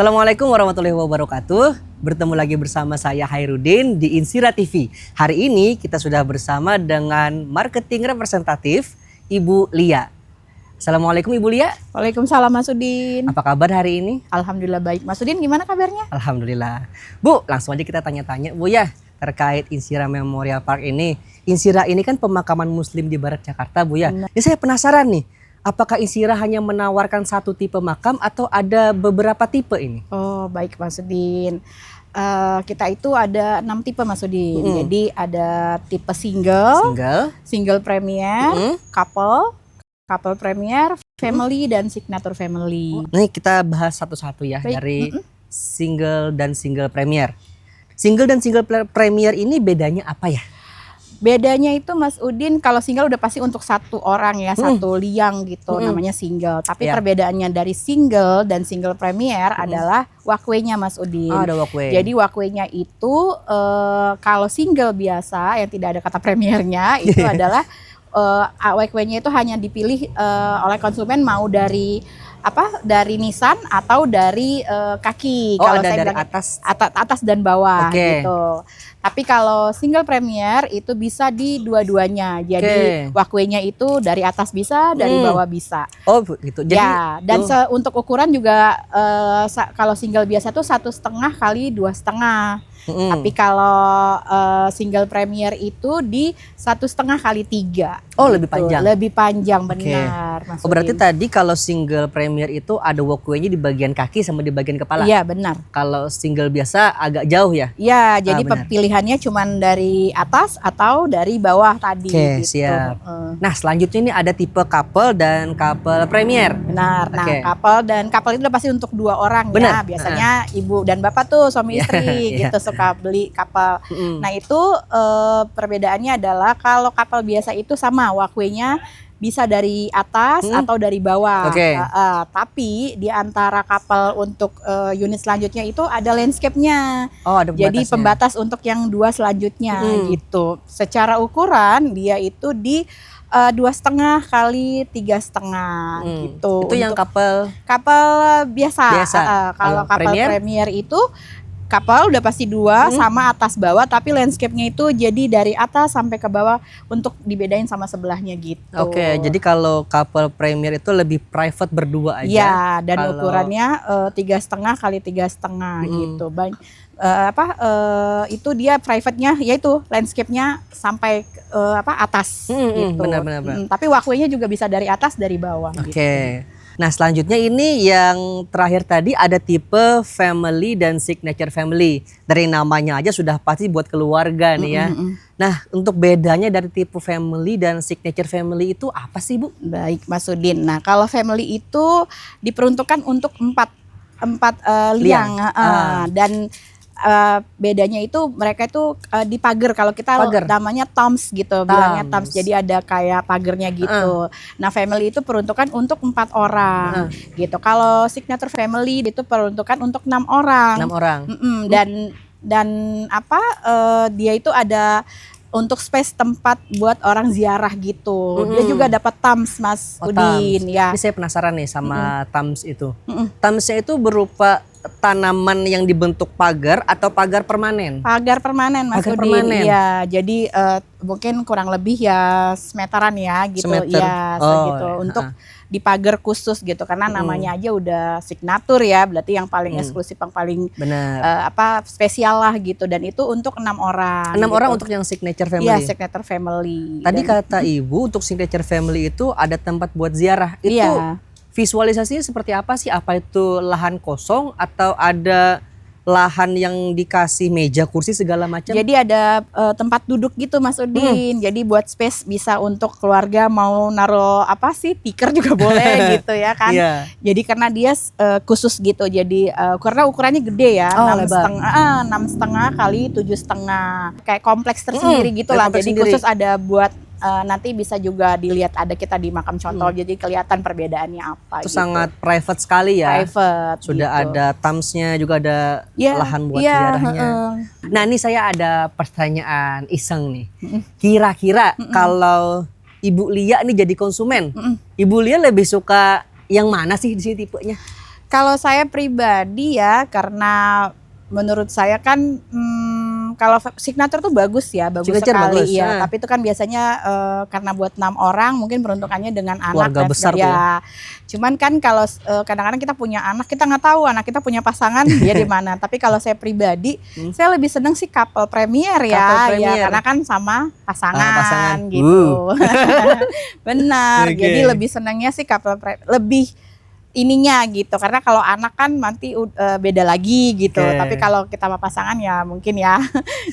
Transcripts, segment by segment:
Assalamualaikum warahmatullahi wabarakatuh. Bertemu lagi bersama saya Hairudin di Insira TV. Hari ini kita sudah bersama dengan marketing representatif Ibu Lia. Assalamualaikum Ibu Lia. Waalaikumsalam Mas Udin. Apa kabar hari ini? Alhamdulillah baik. Mas Udin gimana kabarnya? Alhamdulillah. Bu, langsung aja kita tanya-tanya Bu ya terkait Insira Memorial Park ini. Insira ini kan pemakaman Muslim di Barat Jakarta Bu ya. Ini saya penasaran nih. Apakah Insira hanya menawarkan satu tipe makam atau ada beberapa tipe ini? Oh baik Mas Udin. Kita itu ada 6 tipe Mas Udin. Jadi ada tipe single premier, couple premier, family dan signature family. Nih kita bahas satu-satu ya. Baik. Dari single dan single premier. Single dan single premier ini bedanya apa ya? Bedanya itu Mas Udin, kalau single udah pasti untuk satu orang ya, satu liang gitu, namanya single. Tapi perbedaannya dari single dan single premier adalah walkway-nya Mas Udin. Oh, ada walkway. Jadi walkway-nya itu kalau single biasa yang tidak ada kata premiernya itu adalah walkway-nya itu hanya dipilih oleh konsumen mau dari Nissan atau dari kaki. Oh, kalau ada saya dari bilang atas dan bawah gitu. Tapi kalau single premier itu bisa di dua-duanya. Jadi walkway-nya itu dari atas bisa, dari bawah bisa. Oh gitu. Jadi, ya, dan untuk ukuran juga kalau single biasa tuh 1,5 kali 2,5. Tapi kalau single premier itu di 1,5 kali 3. Oh gitu. Lebih panjang. Lebih panjang benar. Oh berarti tadi kalau single premier itu ada walkway-nya di bagian kaki sama di bagian kepala. Iya benar. Kalau single biasa agak jauh ya. Iya, jadi pilihannya cuma dari atas atau dari bawah tadi. Oke, gitu. Siap. Nah selanjutnya ini ada tipe couple dan couple premier. Benar. Nah couple itu udah pasti untuk 2 orang ya. Biasanya ibu dan bapak tuh suami istri gitu suka beli couple. Nah itu perbedaannya adalah kalau couple biasa itu sama walkway-nya bisa dari atas atau dari bawah. Tapi di antara couple untuk unit selanjutnya itu ada landscape-nya. Oh, ada pembatasnya. Jadi pembatas untuk yang 2 selanjutnya gitu. Secara ukuran dia itu di 2,5 kali 3,5 gitu. Itu yang couple biasa. Kalau couple premier itu couple udah pasti 2 sama atas bawah, tapi landscape-nya itu jadi dari atas sampai ke bawah untuk dibedain sama sebelahnya gitu. Oke, jadi kalau couple premier itu lebih private berdua aja. Ya, dan ukurannya 3,5 kali 3,5 gitu. Itu dia private-nya yaitu landscape-nya sampai atas gitu. Benar. Tapi walkway-nya juga bisa dari atas dari bawah. Oke. Gitu. Nah selanjutnya ini yang terakhir tadi ada tipe family dan signature family. Dari namanya aja sudah pasti buat keluarga nih ya. Nah untuk bedanya dari tipe family dan signature family itu apa sih Bu? Baik Mas Udin. Nah kalau family itu diperuntukkan untuk 4 liang. Dan bedanya itu mereka itu di pagar. Kalau kita namanya toms gitu, bilangnya toms. Jadi ada kayak pagernya gitu. Nah family itu peruntukan untuk 4 orang gitu. Kalau signature family itu peruntukan untuk 6 orang. 6 orang. Dan dia itu ada untuk space tempat buat orang ziarah gitu. Dia juga dapat tams Mas Udin. Ya. Ini saya penasaran nih sama tams itu. Tamsnya itu berupa tanaman yang dibentuk pagar atau pagar permanen? Pagar permanen Mas Udin. Iya, jadi mungkin kurang lebih ya semeteran ya gitu. Ya, segitu untuk di pagar khusus gitu karena namanya aja udah signature ya, berarti yang paling eksklusif, yang paling spesial lah gitu, dan itu untuk 6 orang. 6 gitu. orang untuk yang signature family. Iya, signature family. Tadi kata Ibu untuk signature family itu ada tempat buat ziarah. Itu visualisasinya seperti apa sih? Apa itu lahan kosong atau ada lahan yang dikasih meja, kursi segala macam? Jadi ada tempat duduk gitu Mas Udin. Jadi buat space bisa untuk keluarga mau naruh tikar juga boleh gitu ya kan. Jadi karena dia khusus gitu. Jadi karena ukurannya gede ya, 6,5 kali 7,5. Kayak kompleks tersendiri gitu lah. Jadi khusus ada buat nanti bisa juga dilihat, ada kita di makam Contol, jadi kelihatan perbedaannya apa. Itu gitu. sangat private sekali ya. Private. Sudah gitu. Ada tamsnya juga, ada lahan buat ziarahnya. Nah ini saya ada pertanyaan iseng nih. Kira-kira kalau Ibu Lia nih jadi konsumen, Ibu Lia lebih suka yang mana sih di sini tipenya? Kalau saya pribadi ya, karena menurut saya kan kalau signature tuh bagus ya, bagus Signature sekali bagus, ya. Tapi itu kan biasanya karena buat 6 orang mungkin peruntukannya dengan anak Keluarga besar tuh ya. Cuman kan kalau kadang-kadang kita punya anak, kita nggak tahu anak kita punya pasangan dia di mana. Tapi kalau saya pribadi, saya lebih seneng sih couple premier ya, Couple premier. ya karena kan sama pasangan, pasangan. gitu. Benar. Oke. Jadi lebih senangnya sih lebih ininya gitu, karena kalau anak kan nanti beda lagi gitu. Oke. Tapi kalau kita sama pasangan ya mungkin ya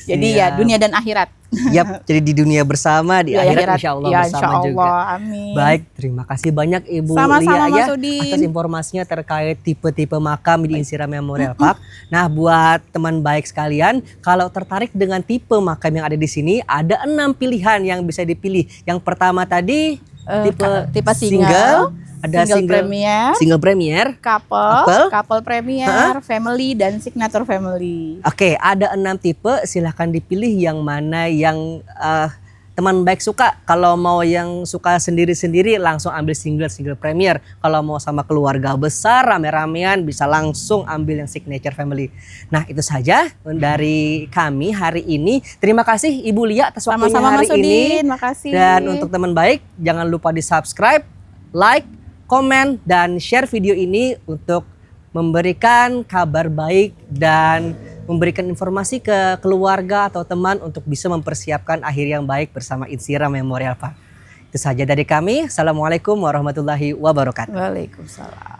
jadi ya Siap. dunia dan akhirat. Yap, jadi di dunia bersama, di Ya, akhirat insya Allah ya, bersama insya Allah. juga. Amin. Baik, terima kasih banyak Ibu Sama-sama, Lia ya Mas Udin. atas informasinya terkait tipe-tipe makam di Insira Memorial Park. Nah, buat teman baik sekalian, kalau tertarik dengan tipe makam yang ada di sini, ada 6 pilihan yang bisa dipilih. Yang pertama tadi tipe single, ada single premier, couple premier, family dan signature family. Oke, ada 6 tipe, silahkan dipilih yang mana yang teman baik suka. Kalau mau yang suka sendiri-sendiri langsung ambil single premier. Kalau mau sama keluarga besar rame-ramean bisa langsung ambil yang signature family. Nah, itu saja dari kami hari ini. Terima kasih Ibu Lia atas waktunya Sama-sama, hari Mas Udin. ini. Makasih. Dan untuk teman baik, jangan lupa di-subscribe, like, komen, dan share video ini untuk memberikan kabar baik dan memberikan informasi ke keluarga atau teman untuk bisa mempersiapkan akhir yang baik bersama Insira Memorial Park. Itu saja dari kami. Assalamualaikum warahmatullahi wabarakatuh. Waalaikumsalam.